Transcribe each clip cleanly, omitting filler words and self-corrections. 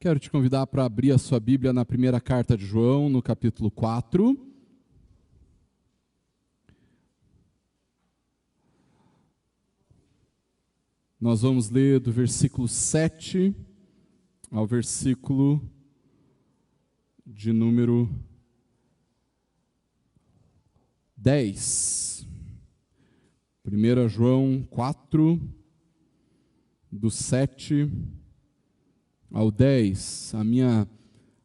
Quero te convidar para abrir a sua Bíblia na primeira carta de João, no capítulo 4. Nós vamos ler do versículo 7 ao versículo de número 10. 1 João 4, do 7 ao 10.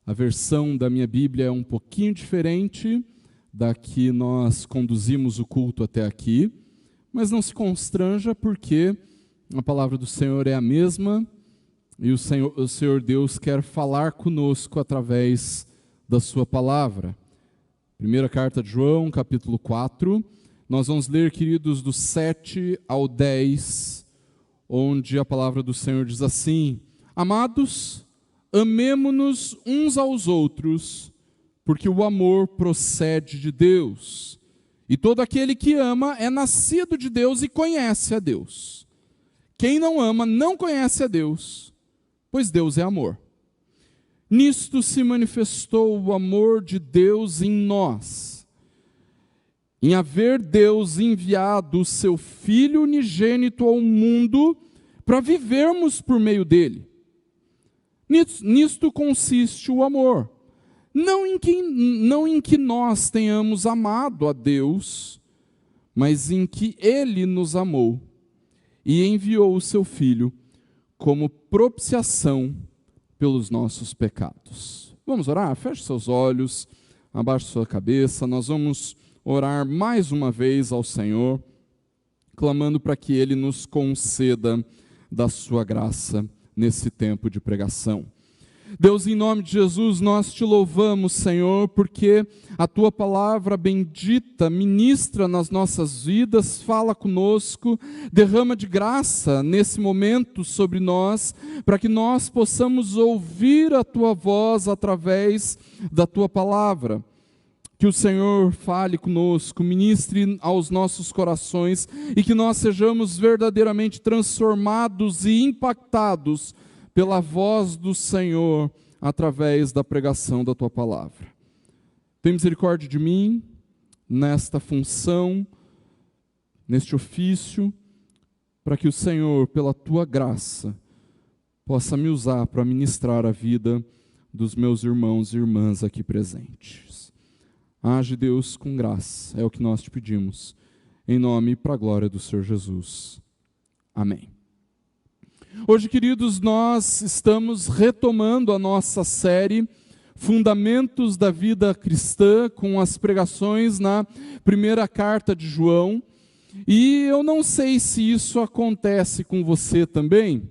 A versão da minha Bíblia é um pouquinho diferente da que nós conduzimos o culto até aqui, mas não se constranja porque a palavra do Senhor é a mesma e o Senhor Deus quer falar conosco através da sua palavra. Primeira carta de João, capítulo 4, nós vamos ler, queridos, do 7 ao 10, onde a palavra do Senhor diz assim: Amados, amemo-nos uns aos outros, porque o amor procede de Deus. E todo aquele que ama é nascido de Deus e conhece a Deus. Quem não ama não conhece a Deus, pois Deus é amor. Nisto se manifestou o amor de Deus em nós, em haver Deus enviado o seu Filho unigênito ao mundo para vivermos por meio dele. Nisto consiste o amor, não em que nós tenhamos amado a Deus, mas em que Ele nos amou e enviou o seu Filho como propiciação pelos nossos pecados. Vamos orar? Feche seus olhos, abaixe sua cabeça, nós vamos orar mais uma vez ao Senhor, clamando para que Ele nos conceda da sua graça nesse tempo de pregação. Deus, em nome de Jesus, nós te louvamos, Senhor, porque a tua palavra bendita ministra nas nossas vidas, fala conosco, derrama de graça nesse momento sobre nós, para que nós possamos ouvir a tua voz através da tua palavra. Que o Senhor fale conosco, ministre aos nossos corações e que nós sejamos verdadeiramente transformados e impactados pela voz do Senhor através da pregação da tua palavra. Tem misericórdia de mim nesta função, neste ofício, para que o Senhor, pela tua graça, possa me usar para ministrar a vida dos meus irmãos e irmãs aqui presentes. Age, Deus, com graça, é o que nós te pedimos, em nome e para a glória do Senhor Jesus. Amém. Hoje, queridos, nós estamos retomando a nossa série Fundamentos da Vida Cristã, com as pregações na primeira carta de João, e eu não sei se isso acontece com você também,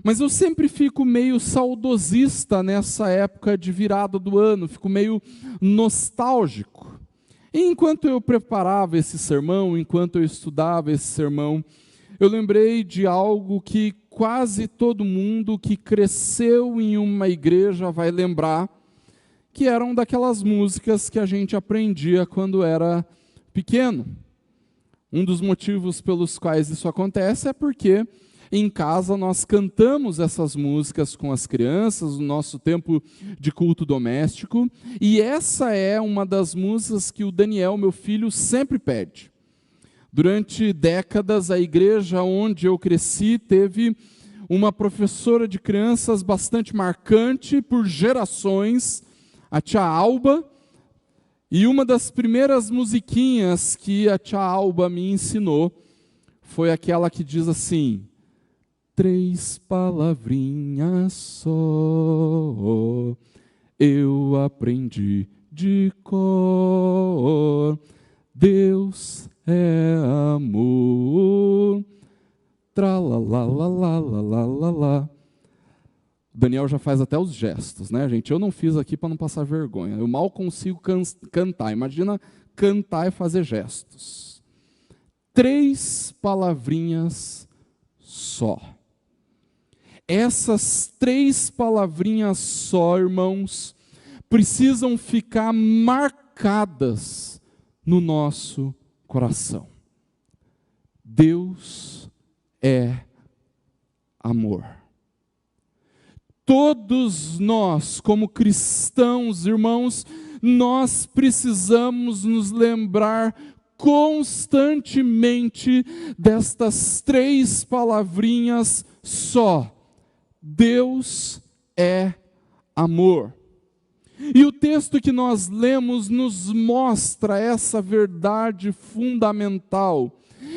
mas eu sempre fico meio saudosista nessa época de virada do ano, fico meio nostálgico. E enquanto eu preparava esse sermão, enquanto eu estudava esse sermão, eu lembrei de algo que quase todo mundo que cresceu em uma igreja vai lembrar, que eram daquelas músicas que a gente aprendia quando era pequeno. Um dos motivos pelos quais isso acontece é porque em casa nós cantamos essas músicas com as crianças, no nosso tempo de culto doméstico, e essa é uma das músicas que o Daniel, meu filho, sempre pede. Durante décadas, a igreja onde eu cresci teve uma professora de crianças bastante marcante por gerações, a tia Alba, e uma das primeiras musiquinhas que a tia Alba me ensinou foi aquela que diz assim: 3 palavrinhas só, eu aprendi de cor, Deus é amor, tralalalalalalala. O Daniel já faz até os gestos, né, gente? Eu não fiz aqui para não passar vergonha, eu mal consigo cantar, imagina cantar e fazer gestos. 3 palavrinhas só. Essas 3 palavrinhas só, irmãos, precisam ficar marcadas no nosso coração. Deus é amor. Todos nós, como cristãos, irmãos, nós precisamos nos lembrar constantemente destas 3 palavrinhas só: Deus é amor. E o texto que nós lemos nos mostra essa verdade fundamental.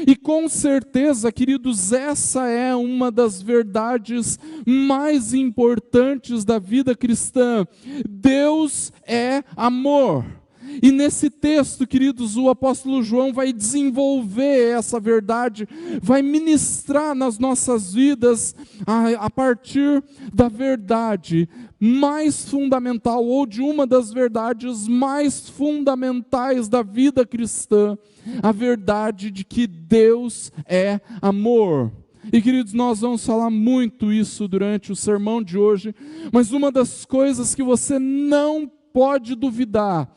E com certeza, queridos, essa é uma das verdades mais importantes da vida cristã. Deus é amor. E nesse texto, queridos, o apóstolo João vai desenvolver essa verdade, vai ministrar nas nossas vidas a partir da verdade mais fundamental, ou de uma das verdades mais fundamentais da vida cristã, a verdade de que Deus é amor. E queridos, nós vamos falar muito isso durante o sermão de hoje, mas uma das coisas que você não pode duvidar,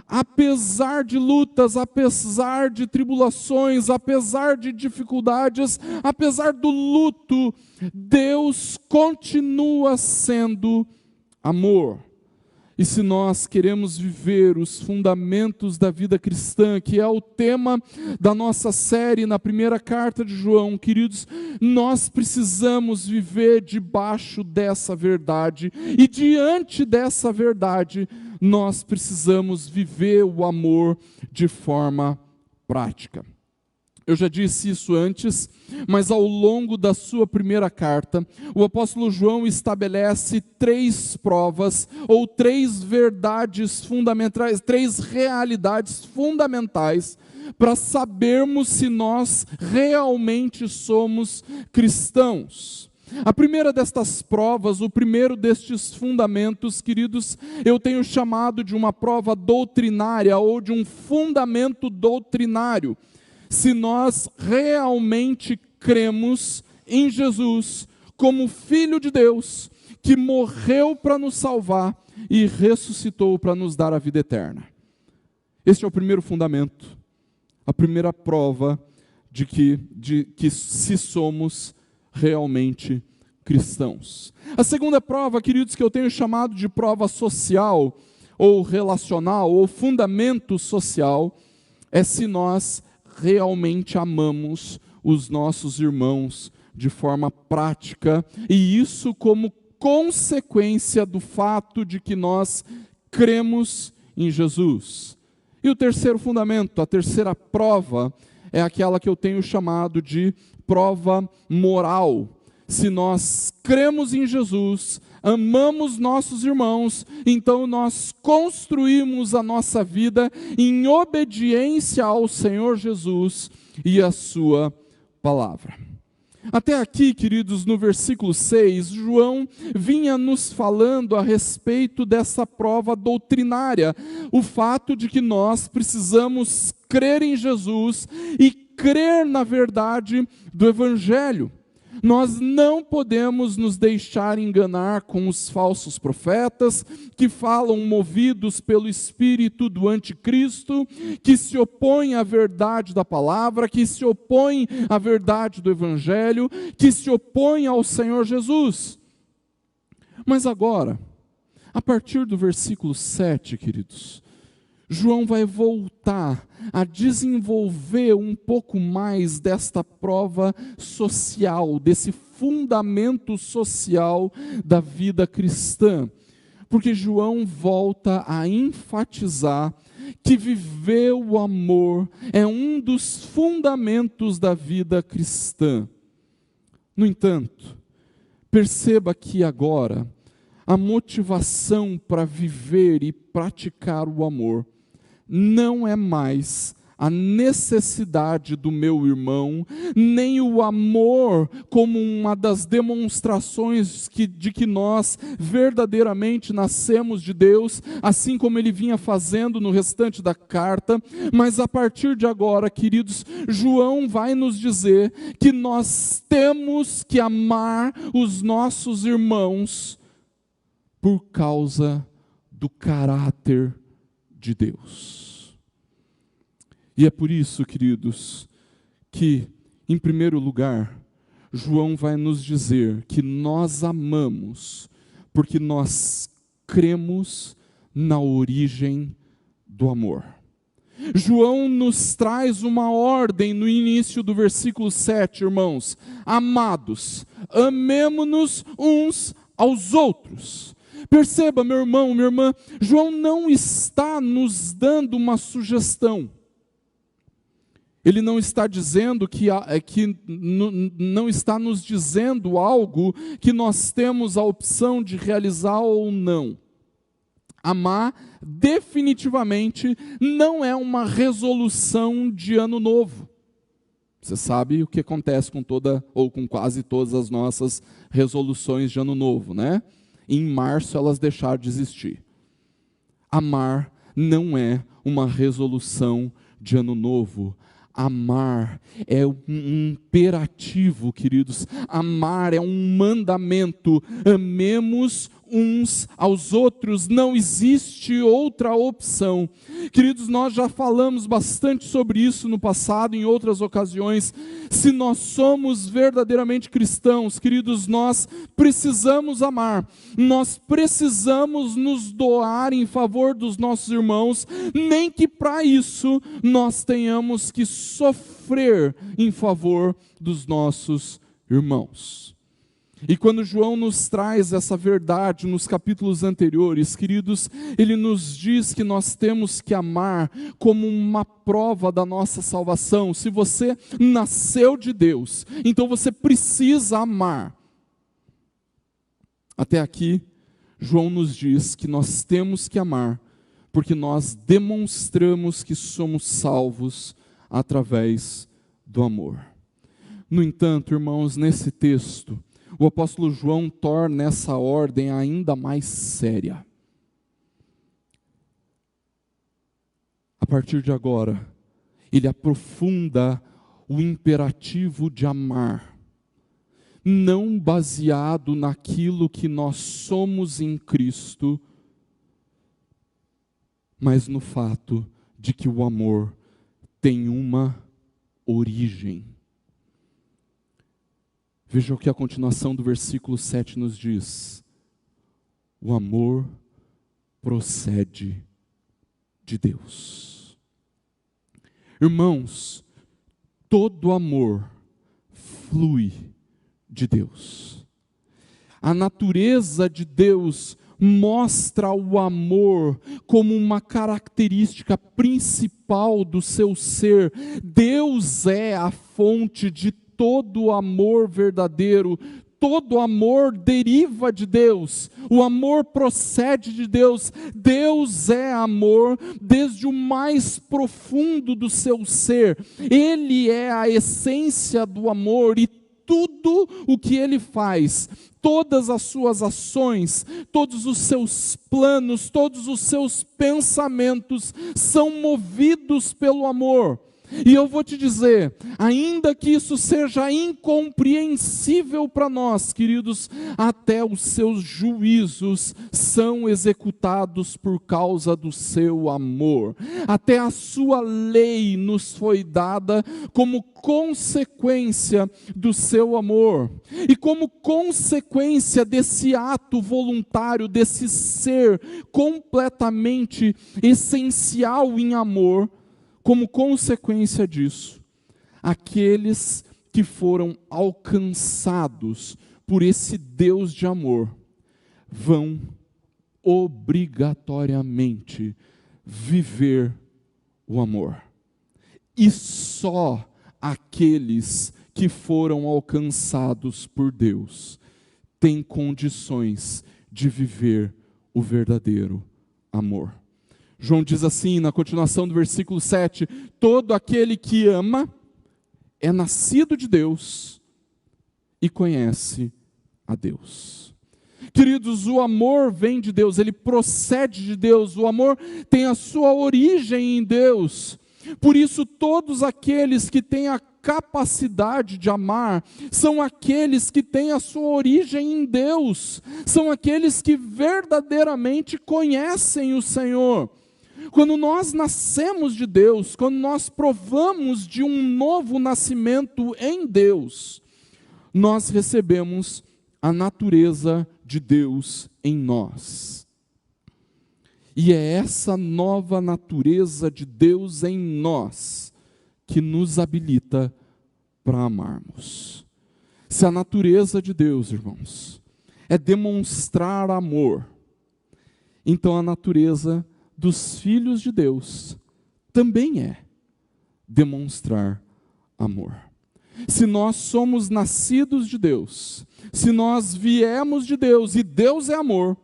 apesar de lutas, apesar de tribulações, apesar de dificuldades, apesar do luto, Deus continua sendo amor. E se nós queremos viver os fundamentos da vida cristã, que é o tema da nossa série na primeira carta de João, queridos, nós precisamos viver debaixo dessa verdade, e diante dessa verdade, nós precisamos viver o amor de forma prática. Eu já disse isso antes, mas ao longo da sua primeira carta, o apóstolo João estabelece 3 provas, ou 3 verdades fundamentais, 3 realidades fundamentais, para sabermos se nós realmente somos cristãos. A primeira destas provas, o primeiro destes fundamentos, queridos, eu tenho chamado de uma prova doutrinária, ou de um fundamento doutrinário. Se nós realmente cremos em Jesus como Filho de Deus, que morreu para nos salvar e ressuscitou para nos dar a vida eterna. Este é o primeiro fundamento, a primeira prova de que se somos realmente cristãos. A segunda prova, queridos, que eu tenho chamado de prova social, ou relacional, ou fundamento social, é se nós realmente amamos os nossos irmãos de forma prática, e isso como consequência do fato de que nós cremos em Jesus. E o terceiro fundamento, a terceira prova, é aquela que eu tenho chamado de prova moral. Se nós cremos em Jesus, amamos nossos irmãos, então nós construímos a nossa vida em obediência ao Senhor Jesus e à sua palavra. Até aqui, queridos, no versículo 6, João vinha nos falando a respeito dessa prova doutrinária, o fato de que nós precisamos crer em Jesus e crer na verdade do Evangelho. Nós não podemos nos deixar enganar com os falsos profetas que falam movidos pelo espírito do anticristo, que se opõem à verdade da palavra, que se opõem à verdade do Evangelho, que se opõem ao Senhor Jesus. Mas agora, a partir do versículo 7, queridos, João vai voltar a desenvolver um pouco mais desta prova social, desse fundamento social da vida cristã. Porque João volta a enfatizar que viver o amor é um dos fundamentos da vida cristã. No entanto, perceba que agora a motivação para viver e praticar o amor não é mais a necessidade do meu irmão, nem o amor como uma das demonstrações de que nós verdadeiramente nascemos de Deus, assim como ele vinha fazendo no restante da carta, mas a partir de agora, queridos, João vai nos dizer que nós temos que amar os nossos irmãos por causa do caráter de Deus. E é por isso, queridos, que, em primeiro lugar, João vai nos dizer que nós amamos porque nós cremos na origem do amor. João nos traz uma ordem no início do versículo 7, irmãos. Amados, amemo-nos uns aos outros. Perceba, meu irmão, minha irmã, João não está nos dando uma sugestão. Ele não está dizendo não está nos dizendo algo que nós temos a opção de realizar ou não. Amar definitivamente não é uma resolução de ano novo. Você sabe o que acontece com toda ou com quase todas as nossas resoluções de ano novo, né? Em março elas deixaram de existir. Amar não é uma resolução de ano novo. Amar é um imperativo, queridos. Amar é um mandamento. Amemos uns aos outros. Não existe outra opção. Queridos, nós já falamos bastante sobre isso no passado, em outras ocasiões. Se nós somos verdadeiramente cristãos, queridos, nós precisamos amar. Nós precisamos nos doar em favor dos nossos irmãos, nem que para isso nós tenhamos que sofrer em favor dos nossos irmãos. E quando João nos traz essa verdade nos capítulos anteriores, queridos, ele nos diz que nós temos que amar como uma prova da nossa salvação. Se você nasceu de Deus, então você precisa amar. Até aqui, João nos diz que nós temos que amar, porque nós demonstramos que somos salvos através do amor. No entanto, irmãos, nesse texto, o apóstolo João torna essa ordem ainda mais séria. A partir de agora, ele aprofunda o imperativo de amar, não baseado naquilo que nós somos em Cristo, mas no fato de que o amor tem uma origem. Veja o que a continuação do versículo 7 nos diz. O amor procede de Deus. Irmãos, todo amor flui de Deus. A natureza de Deus mostra o amor como uma característica principal do seu ser. Deus é a fonte de todo amor verdadeiro. Todo amor deriva de Deus, o amor procede de Deus. Deus é amor desde o mais profundo do seu ser. Ele é a essência do amor e tudo o que Ele faz, todas as suas ações, todos os seus planos, todos os seus pensamentos são movidos pelo amor. E eu vou te dizer, ainda que isso seja incompreensível para nós, queridos, até os seus juízos são executados por causa do seu amor. Até a sua lei nos foi dada como consequência do seu amor. E como consequência desse ato voluntário, desse ser completamente essencial em amor, como consequência disso, aqueles que foram alcançados por esse Deus de amor vão obrigatoriamente viver o amor. E só aqueles que foram alcançados por Deus têm condições de viver o verdadeiro amor. João diz assim, na continuação do versículo 7, todo aquele que ama é nascido de Deus e conhece a Deus. Queridos, o amor vem de Deus, ele procede de Deus, o amor tem a sua origem em Deus. Por isso, todos aqueles que têm a capacidade de amar são aqueles que têm a sua origem em Deus, são aqueles que verdadeiramente conhecem o Senhor. Quando nós nascemos de Deus, quando nós provamos de um novo nascimento em Deus, nós recebemos a natureza de Deus em nós. E é essa nova natureza de Deus em nós que nos habilita para amarmos. Se a natureza de Deus, irmãos, é demonstrar amor, então a natureza dos filhos de Deus também é demonstrar amor. Se nós somos nascidos de Deus, se nós viemos de Deus e Deus é amor,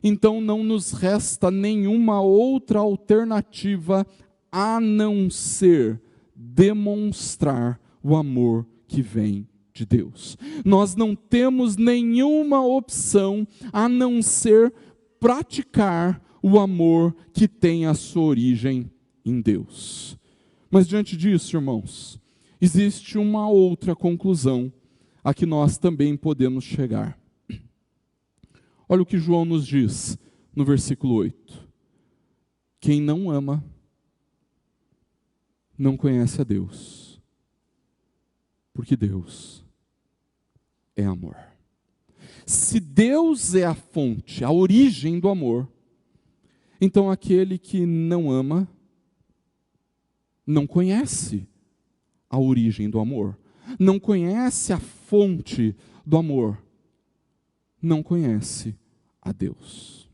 então não nos resta nenhuma outra alternativa a não ser demonstrar o amor que vem de Deus. Nós não temos nenhuma opção a não ser praticar o amor que tem a sua origem em Deus. Mas diante disso, irmãos, existe uma outra conclusão a que nós também podemos chegar. Olha o que João nos diz no versículo 8. Quem não ama, não conhece a Deus, porque Deus é amor. Se Deus é a fonte, a origem do amor, então aquele que não ama, não conhece a origem do amor, não conhece a fonte do amor, não conhece a Deus.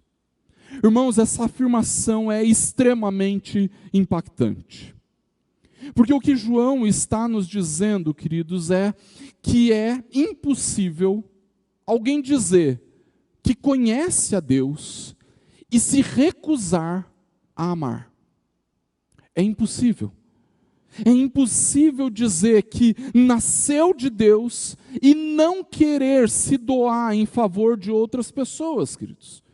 Irmãos, essa afirmação é extremamente impactante. Porque o que João está nos dizendo, queridos, é que é impossível alguém dizer que conhece a Deus e se recusar a amar. É impossível. É impossível dizer que nasceu de Deus e não querer se doar em favor de outras pessoas, queridos.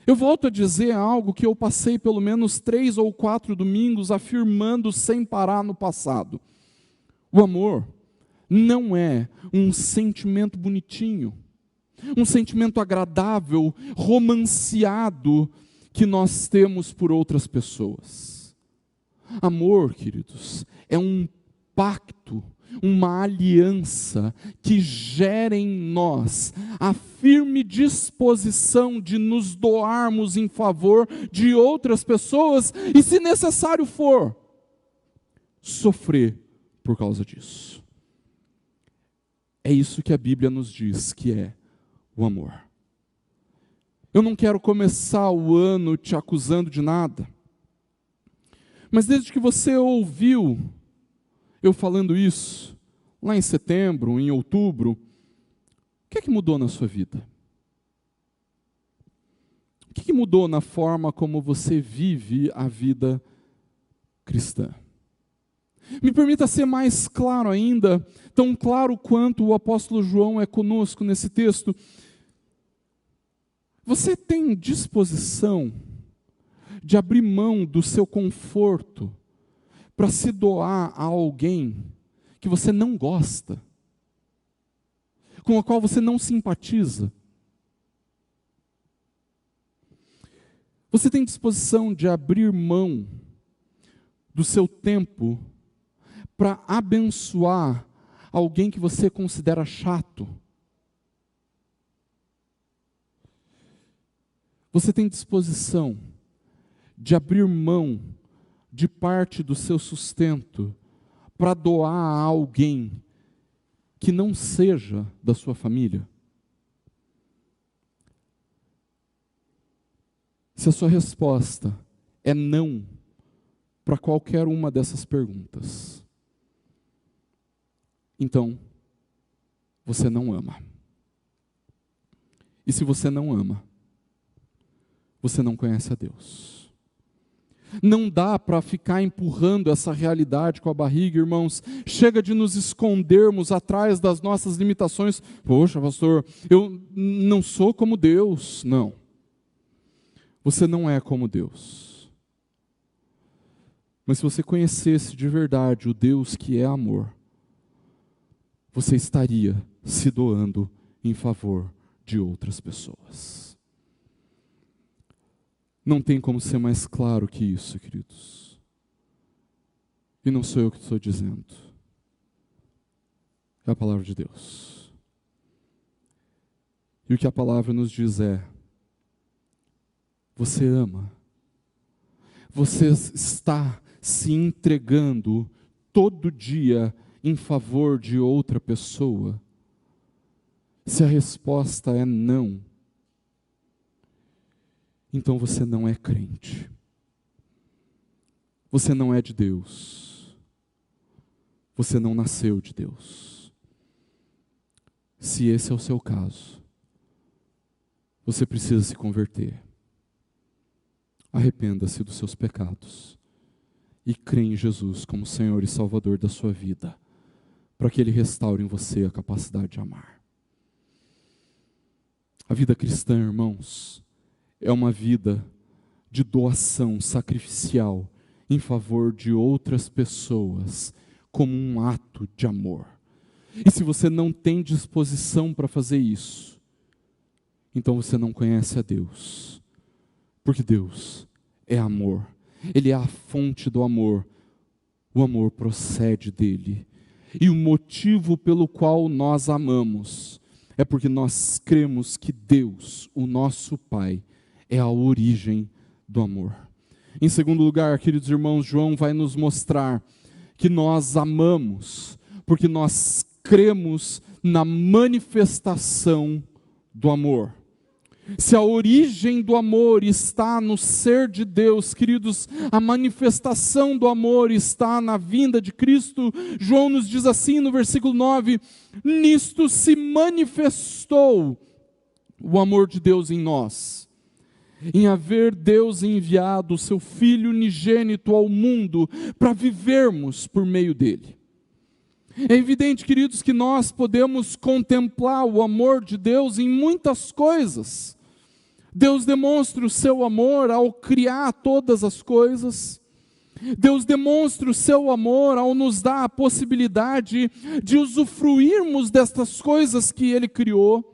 Eu volto a dizer algo que eu passei pelo menos 3 ou 4 domingos afirmando sem parar no passado. O amor não é um sentimento bonitinho, um sentimento agradável, romanceado que nós temos por outras pessoas. Amor, queridos, é um pacto, uma aliança que gera em nós a firme disposição de nos doarmos em favor de outras pessoas e, se necessário for, sofrer por causa disso. É isso que a Bíblia nos diz que é o amor. Eu não quero começar o ano te acusando de nada, mas desde que você ouviu eu falando isso, lá em setembro, em outubro, o que é que mudou na sua vida? O que é que mudou na forma como você vive a vida cristã? Me permita ser mais claro ainda, tão claro quanto o apóstolo João é conosco nesse texto. Você tem disposição de abrir mão do seu conforto para se doar a alguém que você não gosta, com a qual você não simpatiza? Você tem disposição de abrir mão do seu tempo para abençoar alguém que você considera chato? Você tem disposição de abrir mão de parte do seu sustento para doar a alguém que não seja da sua família? Se a sua resposta é não para qualquer uma dessas perguntas, então você não ama. E se você não ama, você não conhece a Deus. Não dá para ficar empurrando essa realidade com a barriga, irmãos. Chega de nos escondermos atrás das nossas limitações. Poxa, pastor, eu não sou como Deus. Não. Você não é como Deus. Mas se você conhecesse de verdade o Deus que é amor, você estaria se doando em favor de outras pessoas. Não tem como ser mais claro que isso, queridos. E não sou eu que estou dizendo. É a palavra de Deus. E o que a palavra nos diz é: você ama, você está se entregando todo dia em favor de outra pessoa? Se a resposta é não, então você não é crente. Você não é de Deus. Você não nasceu de Deus. Se esse é o seu caso, você precisa se converter. Arrependa-se dos seus pecados e crê em Jesus como Senhor e Salvador da sua vida, para que Ele restaure em você a capacidade de amar. A vida cristã, irmãos, é uma vida de doação sacrificial em favor de outras pessoas, como um ato de amor. E se você não tem disposição para fazer isso, então você não conhece a Deus, porque Deus é amor, Ele é a fonte do amor, o amor procede dEle, e o motivo pelo qual nós amamos é porque nós cremos que Deus, o nosso Pai, é a origem do amor. Em segundo lugar, queridos irmãos, João vai nos mostrar que nós amamos porque nós cremos na manifestação do amor. Se a origem do amor está no ser de Deus, queridos, a manifestação do amor está na vinda de Cristo. João nos diz assim no versículo 9: nisto se manifestou o amor de Deus em nós, em haver Deus enviado o seu Filho unigênito ao mundo para vivermos por meio dele. É evidente, queridos, que nós podemos contemplar o amor de Deus em muitas coisas. Deus demonstra o seu amor ao criar todas as coisas. Deus demonstra o seu amor ao nos dar a possibilidade de usufruirmos destas coisas que Ele criou.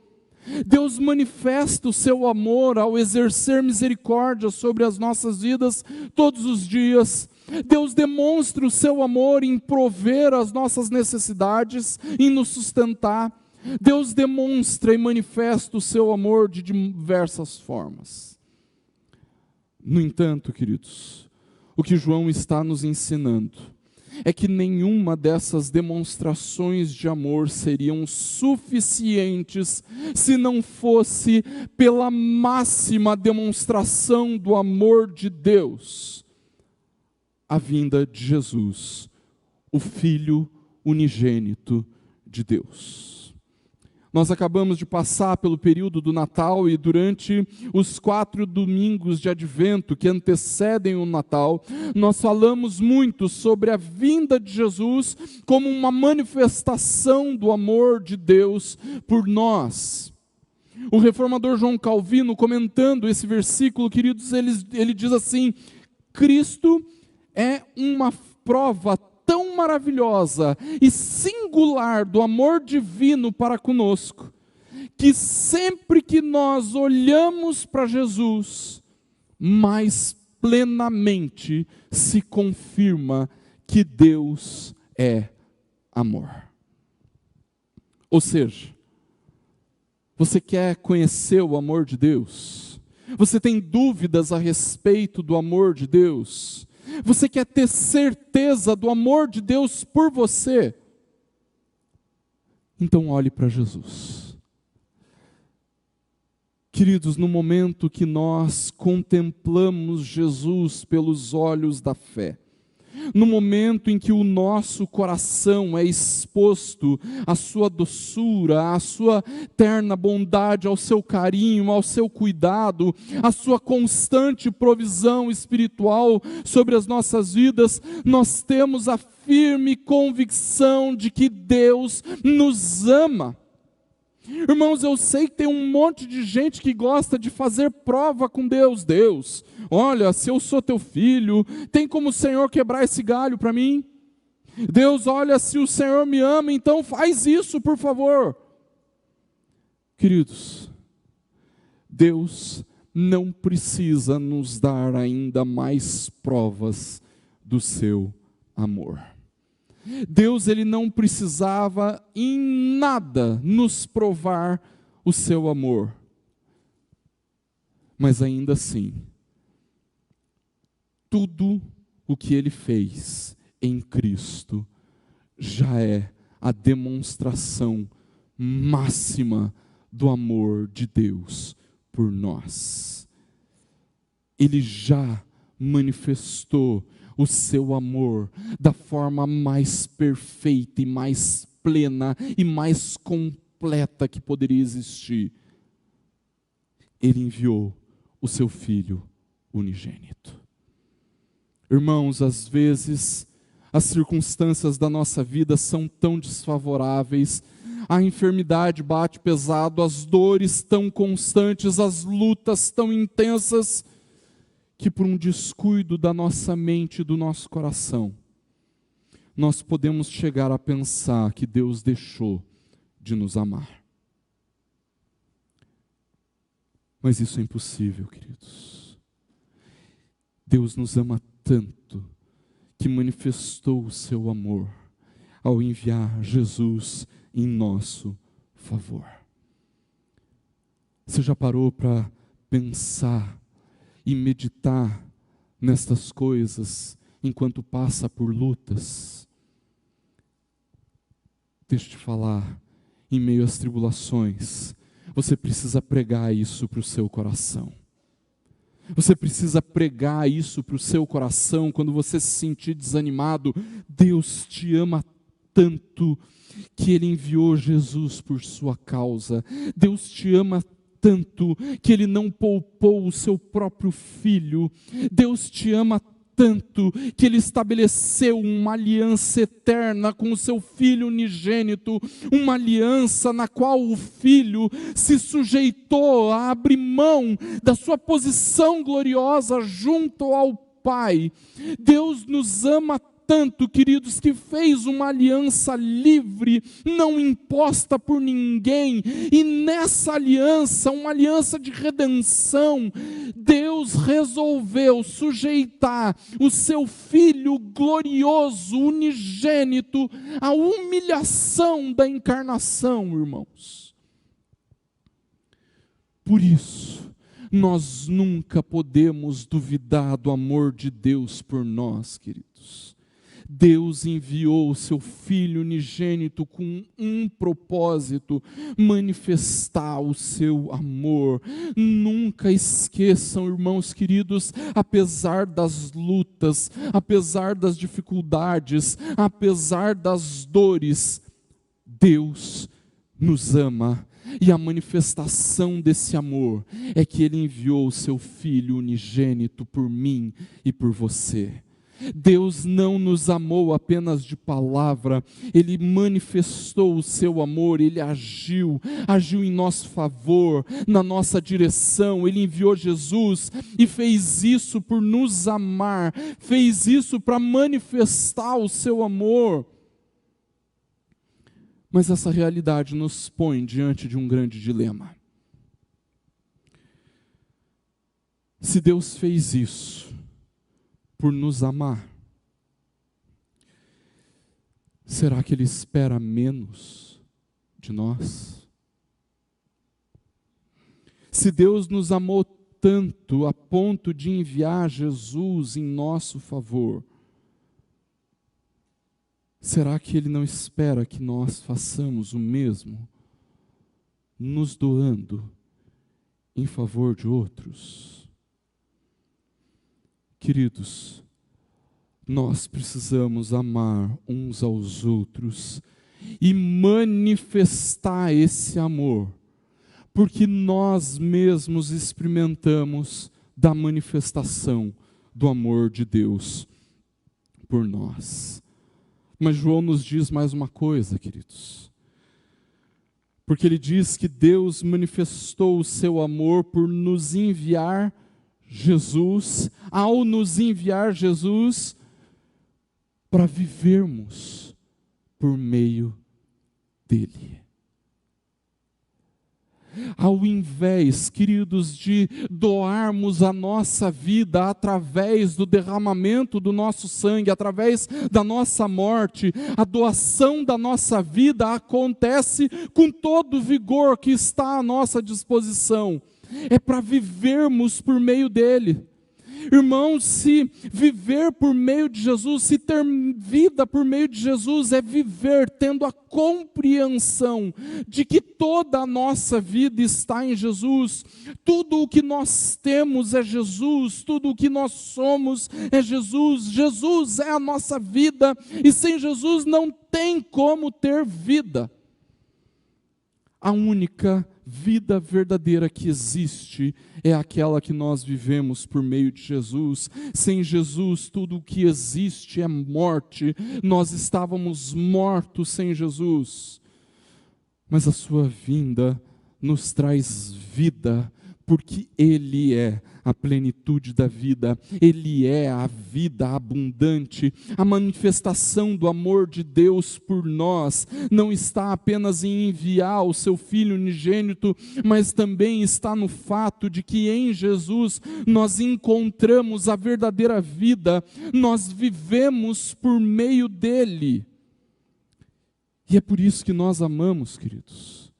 Deus manifesta o seu amor ao exercer misericórdia sobre as nossas vidas todos os dias. Deus demonstra o seu amor em prover as nossas necessidades, em nos sustentar. Deus demonstra e manifesta o seu amor de diversas formas. No entanto, queridos, o que João está nos ensinando é que nenhuma dessas demonstrações de amor seriam suficientes se não fosse pela máxima demonstração do amor de Deus, a vinda de Jesus, o Filho unigênito de Deus. Nós acabamos de passar pelo período do Natal e durante os 4 domingos de Advento que antecedem o Natal, nós falamos muito sobre a vinda de Jesus como uma manifestação do amor de Deus por nós. O reformador João Calvino, comentando esse versículo, queridos, ele diz assim: Cristo é uma prova tão maravilhosa e singular do amor divino para conosco, que sempre que nós olhamos para Jesus, mais plenamente se confirma que Deus é amor. Ou seja, você quer conhecer o amor de Deus? Você tem dúvidas a respeito do amor de Deus? Você quer ter certeza do amor de Deus por você? Então olhe para Jesus. Queridos, no momento que nós contemplamos Jesus pelos olhos da fé, no momento em que o nosso coração é exposto à sua doçura, à sua terna bondade, ao seu carinho, ao seu cuidado, à sua constante provisão espiritual sobre as nossas vidas, nós temos a firme convicção de que Deus nos ama. Irmãos, eu sei que tem um monte de gente que gosta de fazer prova com Deus. Deus, olha, se eu sou teu filho, tem como o Senhor quebrar esse galho para mim? Deus, olha, se o Senhor me ama, então faz isso, por favor. Queridos, Deus não precisa nos dar ainda mais provas do seu amor. Deus, Ele não precisava em nada nos provar o o seu amor. Mas ainda assim, tudo o que ele fez em Cristo já é a demonstração máxima do amor de Deus por nós. Ele já manifestou o seu amor da forma mais perfeita e mais plena e mais completa que poderia existir. Ele enviou o seu Filho unigênito. Irmãos, às vezes as circunstâncias da nossa vida são tão desfavoráveis, a enfermidade bate pesado, as dores tão constantes, as lutas tão intensas, que por um descuido da nossa mente e do nosso coração, nós podemos chegar a pensar que Deus deixou de nos amar. Mas isso é impossível, queridos. Deus nos ama tanto que manifestou o seu amor ao enviar Jesus em nosso favor. Você já parou para pensar e meditar nestas coisas enquanto passa por lutas? Deixa eu te falar, em meio às tribulações, você precisa pregar isso para o seu coração. Você precisa pregar isso para o seu coração quando você se sentir desanimado. Deus te ama tanto que Ele enviou Jesus por sua causa. Deus te ama tanto que Ele não poupou o seu próprio Filho. Deus te ama tanto que Ele estabeleceu uma aliança eterna com o seu Filho unigênito, uma aliança na qual o Filho se sujeitou a abrir mão da sua posição gloriosa junto ao Pai. Deus nos ama tanto, queridos, que fez uma aliança livre, não imposta por ninguém, e nessa aliança, uma aliança de redenção, Deus resolveu sujeitar o seu Filho glorioso, unigênito, à humilhação da encarnação, irmãos. Por isso, nós nunca podemos duvidar do amor de Deus por nós, queridos. Deus enviou o seu Filho unigênito com um propósito: manifestar o seu amor. Nunca esqueçam, irmãos queridos, apesar das lutas, apesar das dificuldades, apesar das dores, Deus nos ama. E a manifestação desse amor é que Ele enviou o seu Filho unigênito por mim e por você. Deus não nos amou apenas de palavra, Ele manifestou o seu amor, Ele agiu em nosso favor, na nossa direção. Ele enviou Jesus e fez isso por nos amar, fez isso para manifestar o seu amor. Mas essa realidade nos põe diante de um grande dilema. Se Deus fez isso por nos amar, será que Ele espera menos de nós? Se Deus nos amou tanto a ponto de enviar Jesus em nosso favor, será que Ele não espera que nós façamos o mesmo, nos doando em favor de outros? Queridos, nós precisamos amar uns aos outros e manifestar esse amor, porque nós mesmos experimentamos da manifestação do amor de Deus por nós. Mas João nos diz mais uma coisa, queridos, porque ele diz que Deus manifestou o seu amor por nos enviar Jesus, ao nos enviar Jesus, para vivermos por meio dele. ao invés, queridos, de doarmos a nossa vida através do derramamento do nosso sangue, através da nossa morte, a doação da nossa vida acontece com todo o vigor que está à nossa disposição. É para vivermos por meio dele. Irmãos, se viver por meio de Jesus, se ter vida por meio de Jesus, é viver tendo a compreensão de que toda a nossa vida está em Jesus, tudo o que nós temos é Jesus, tudo o que nós somos é Jesus, Jesus é a nossa vida, e sem Jesus não tem como ter vida. A única vida verdadeira que existe é aquela que nós vivemos por meio de Jesus. Sem Jesus, tudo o que existe é morte. Nós estávamos mortos sem Jesus. Mas a sua vinda nos traz vida, porque Ele é a plenitude da vida, Ele é a vida abundante. A manifestação do amor de Deus por nós não está apenas em enviar o seu Filho unigênito, mas também está no fato de que em Jesus nós encontramos a verdadeira vida, nós vivemos por meio dEle. E é por isso que nós amamos, queridos,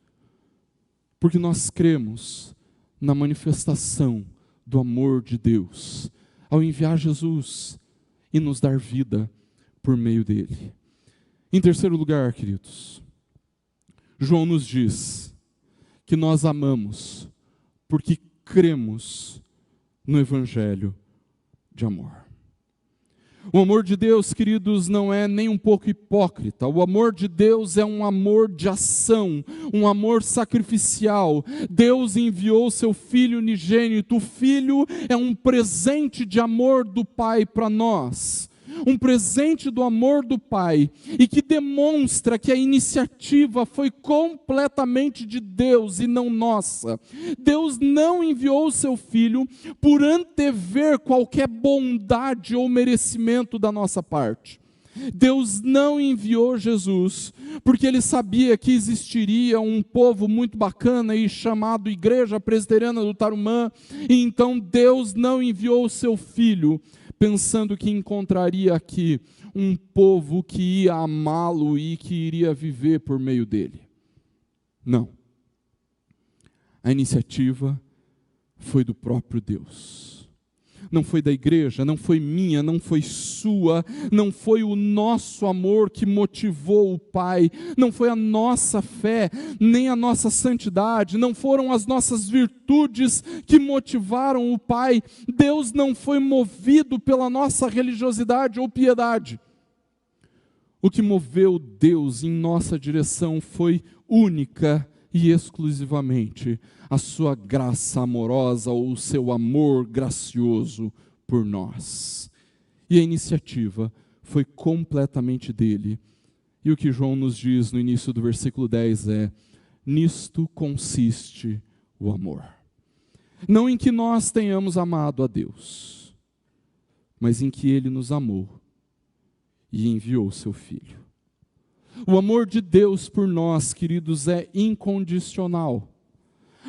porque nós cremos na manifestação do amor de Deus, ao enviar Jesus e nos dar vida por meio dele. Em terceiro lugar, queridos, João nos diz que nós amamos porque cremos no Evangelho de amor. O amor de Deus, queridos, não é nem um pouco hipócrita. O amor de Deus é um amor de ação, um amor sacrificial. Deus enviou seu Filho unigênito. O Filho é um presente de amor do Pai para nós. Um presente do amor do Pai, e que demonstra que a iniciativa foi completamente de Deus e não nossa. Deus não enviou o seu Filho por antever qualquer bondade ou merecimento da nossa parte. Deus não enviou Jesus porque Ele sabia que existiria um povo muito bacana e chamado Igreja Presbiteriana do Tarumã, e então Deus não enviou o seu Filho pensando que encontraria aqui um povo que ia amá-lo e que iria viver por meio dele. Não. A iniciativa foi do próprio Deus. Não foi da igreja, não foi minha, não foi sua, não foi o nosso amor que motivou o Pai, não foi a nossa fé, nem a nossa santidade, não foram as nossas virtudes que motivaram o Pai. Deus não foi movido pela nossa religiosidade ou piedade. O que moveu Deus em nossa direção foi única e exclusivamente a sua graça amorosa ou o seu amor gracioso por nós. E a iniciativa foi completamente dele. E o que João nos diz no início do versículo 10 é: nisto consiste o amor. Não em que nós tenhamos amado a Deus, mas em que Ele nos amou e enviou o seu Filho. O amor de Deus por nós, queridos, é incondicional.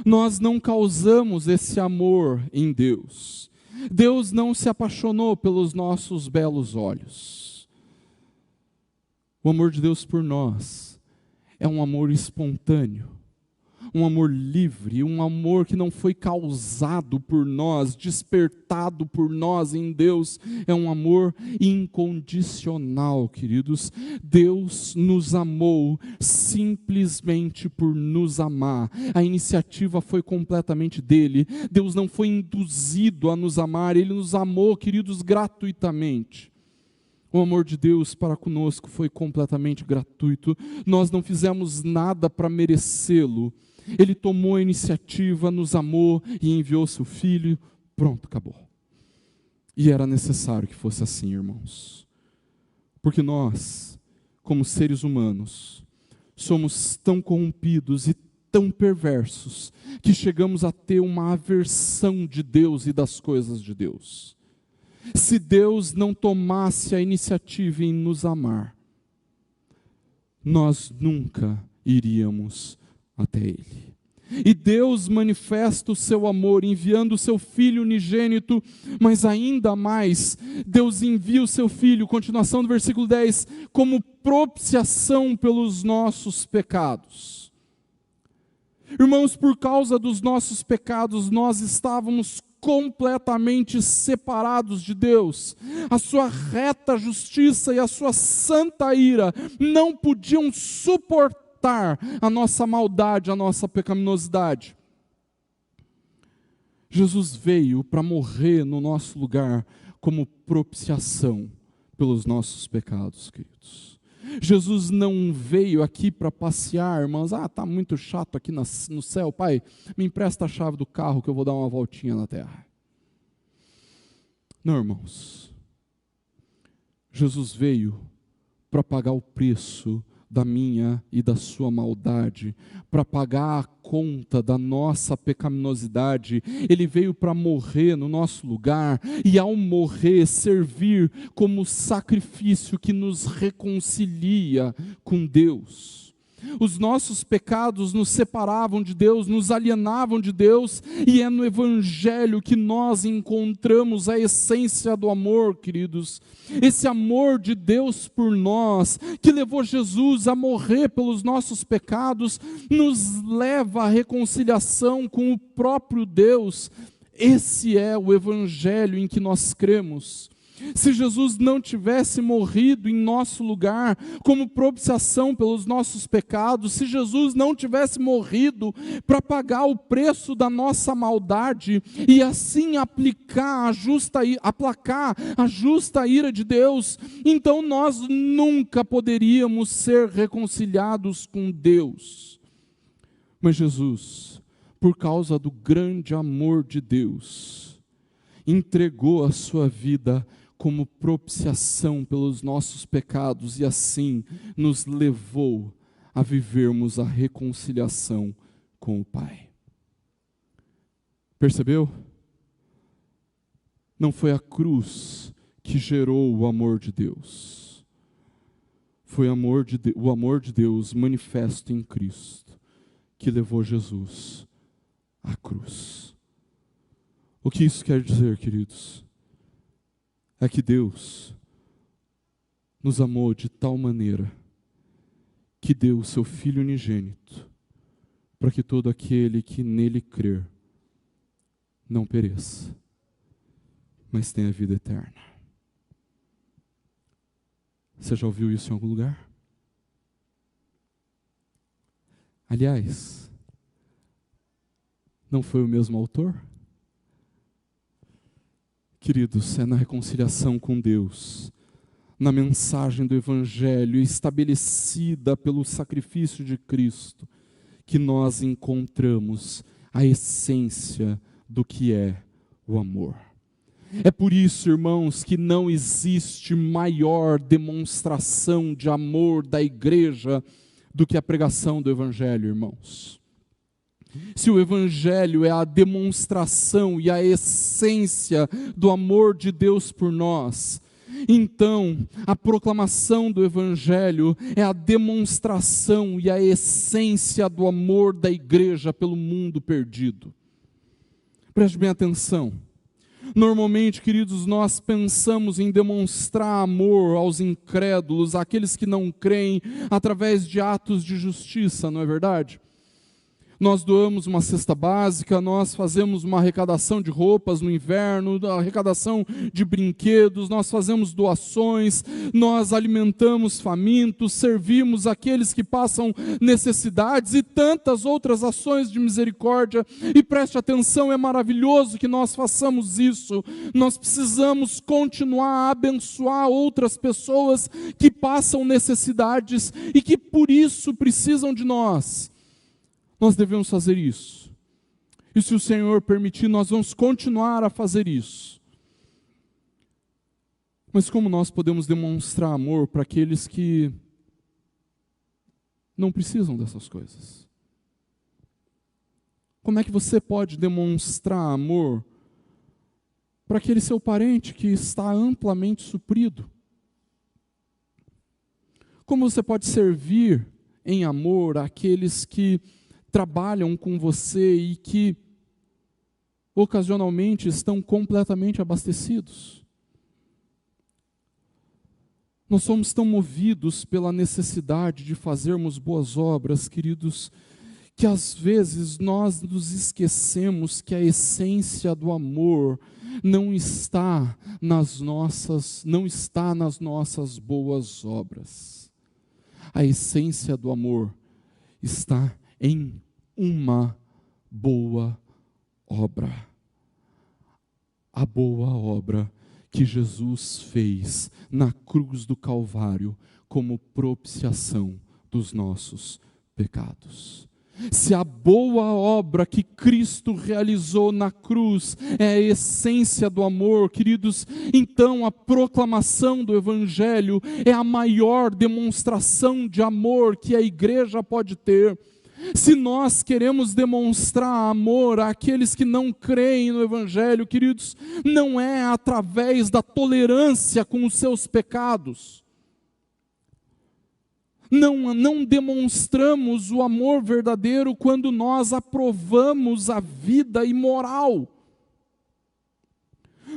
Nós não causamos esse amor em Deus. Deus não se apaixonou pelos nossos belos olhos. O amor de Deus por nós é um amor espontâneo, um amor livre, um amor que não foi causado por nós, despertado por nós em Deus. É um amor incondicional, queridos. Deus nos amou simplesmente por nos amar. A iniciativa foi completamente dele. Deus não foi induzido a nos amar, Ele nos amou, queridos, gratuitamente. O amor de Deus para conosco foi completamente gratuito. Nós não fizemos nada para merecê-lo. Ele tomou a iniciativa, nos amou e enviou seu Filho. Pronto, acabou. E era necessário que fosse assim, irmãos. Porque nós, como seres humanos, somos tão corrompidos e tão perversos que chegamos a ter uma aversão de Deus e das coisas de Deus. Se Deus não tomasse a iniciativa em nos amar, nós nunca iríamos até Ele. E Deus manifesta o seu amor enviando o seu Filho unigênito, mas ainda mais, Deus envia o seu Filho, continuação do versículo 10, como propiciação pelos nossos pecados. Irmãos, por causa dos nossos pecados, nós estávamos completamente separados de Deus. A sua reta justiça e a sua santa ira não podiam suportar a nossa maldade, a nossa pecaminosidade. Jesus veio para morrer no nosso lugar como propiciação pelos nossos pecados, queridos. Jesus não veio aqui para passear, irmãos. Está muito chato aqui no céu. Pai, me empresta a chave do carro que eu vou dar uma voltinha na terra. Não, irmãos. Jesus veio para pagar o preço da minha e da sua maldade, para pagar a conta da nossa pecaminosidade. Ele veio para morrer no nosso lugar e, ao morrer, servir como sacrifício que nos reconcilia com Deus. Os nossos pecados nos separavam de Deus, nos alienavam de Deus, e é no Evangelho que nós encontramos a essência do amor, queridos. Esse amor de Deus por nós, que levou Jesus a morrer pelos nossos pecados, nos leva à reconciliação com o próprio Deus. Esse é o Evangelho em que nós cremos. Se Jesus não tivesse morrido em nosso lugar como propiciação pelos nossos pecados, se Jesus não tivesse morrido para pagar o preço da nossa maldade e assim aplacar a justa ira de Deus, então nós nunca poderíamos ser reconciliados com Deus. Mas Jesus, por causa do grande amor de Deus, entregou a sua vida como propiciação pelos nossos pecados e assim nos levou a vivermos a reconciliação com o Pai. Percebeu? Não foi a cruz que gerou o amor de Deus. Foi o amor de Deus manifesto em Cristo que levou Jesus à cruz. O que isso quer dizer, queridos? É que Deus nos amou de tal maneira que deu o seu Filho unigênito para que todo aquele que nele crer não pereça, mas tenha vida eterna. Você já ouviu isso em algum lugar? Aliás, não foi o mesmo autor? Queridos, é na reconciliação com Deus, na mensagem do Evangelho estabelecida pelo sacrifício de Cristo, que nós encontramos a essência do que é o amor. É por isso, irmãos, que não existe maior demonstração de amor da igreja do que a pregação do Evangelho, irmãos. Se o Evangelho é a demonstração e a essência do amor de Deus por nós, então a proclamação do Evangelho é a demonstração e a essência do amor da igreja pelo mundo perdido. Preste bem atenção. Normalmente, queridos, nós pensamos em demonstrar amor aos incrédulos, àqueles que não creem, através de atos de justiça, não é verdade? Nós doamos uma cesta básica, nós fazemos uma arrecadação de roupas no inverno, arrecadação de brinquedos, nós fazemos doações, nós alimentamos famintos, servimos aqueles que passam necessidades e tantas outras ações de misericórdia. E preste atenção, é maravilhoso que nós façamos isso. Nós precisamos continuar a abençoar outras pessoas que passam necessidades e que por isso precisam de nós. Nós devemos fazer isso. E se o Senhor permitir, nós vamos continuar a fazer isso. Mas como nós podemos demonstrar amor para aqueles que não precisam dessas coisas? Como é que você pode demonstrar amor para aquele seu parente que está amplamente suprido? Como você pode servir em amor àqueles que trabalham com você e que ocasionalmente estão completamente abastecidos. Nós somos tão movidos pela necessidade de fazermos boas obras, queridos, que às vezes nós nos esquecemos que a essência do amor não está nas nossas boas obras. A essência do amor está em uma boa obra. A boa obra que Jesus fez na cruz do Calvário como propiciação dos nossos pecados. Se a boa obra que Cristo realizou na cruz é a essência do amor, queridos, então a proclamação do Evangelho é a maior demonstração de amor que a igreja pode ter. Se nós queremos demonstrar amor àqueles que não creem no Evangelho, queridos, não é através da tolerância com os seus pecados. Não demonstramos o amor verdadeiro quando nós aprovamos a vida imoral.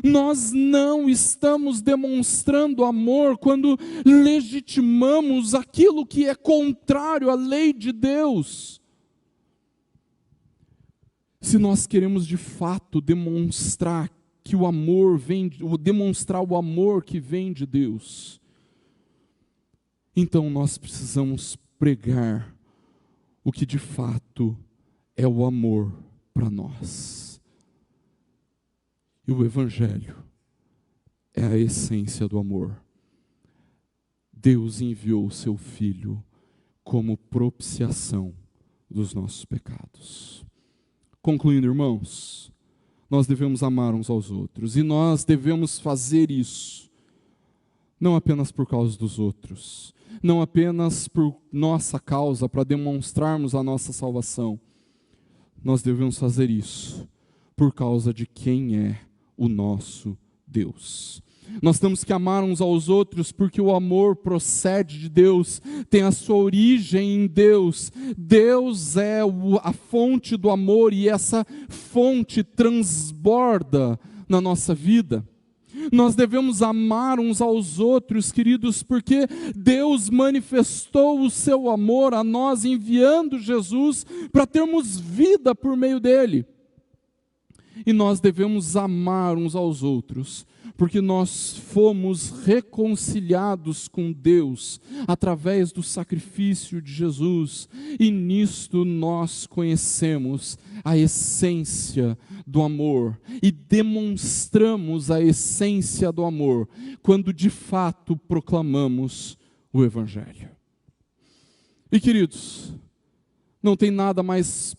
Nós não estamos demonstrando amor quando legitimamos aquilo que é contrário à lei de Deus. Se nós queremos de fato demonstrar que o amor demonstrar o amor que vem de Deus, então nós precisamos pregar o que de fato é o amor para nós. E o Evangelho é a essência do amor. Deus enviou o seu Filho como propiciação dos nossos pecados. Concluindo, irmãos, nós devemos amar uns aos outros. E nós devemos fazer isso, não apenas por causa dos outros, não apenas por nossa causa, para demonstrarmos a nossa salvação. Nós devemos fazer isso por causa de quem é o nosso Deus. Nós temos que amar uns aos outros porque o amor procede de Deus, tem a sua origem em Deus. Deus é a fonte do amor e essa fonte transborda na nossa vida. Nós devemos amar uns aos outros, queridos, porque Deus manifestou o seu amor a nós enviando Jesus para termos vida por meio dele. E nós devemos amar uns aos outros, porque nós fomos reconciliados com Deus através do sacrifício de Jesus, e nisto nós conhecemos a essência do amor, e demonstramos a essência do amor, quando de fato proclamamos o Evangelho. E queridos, não tem nada mais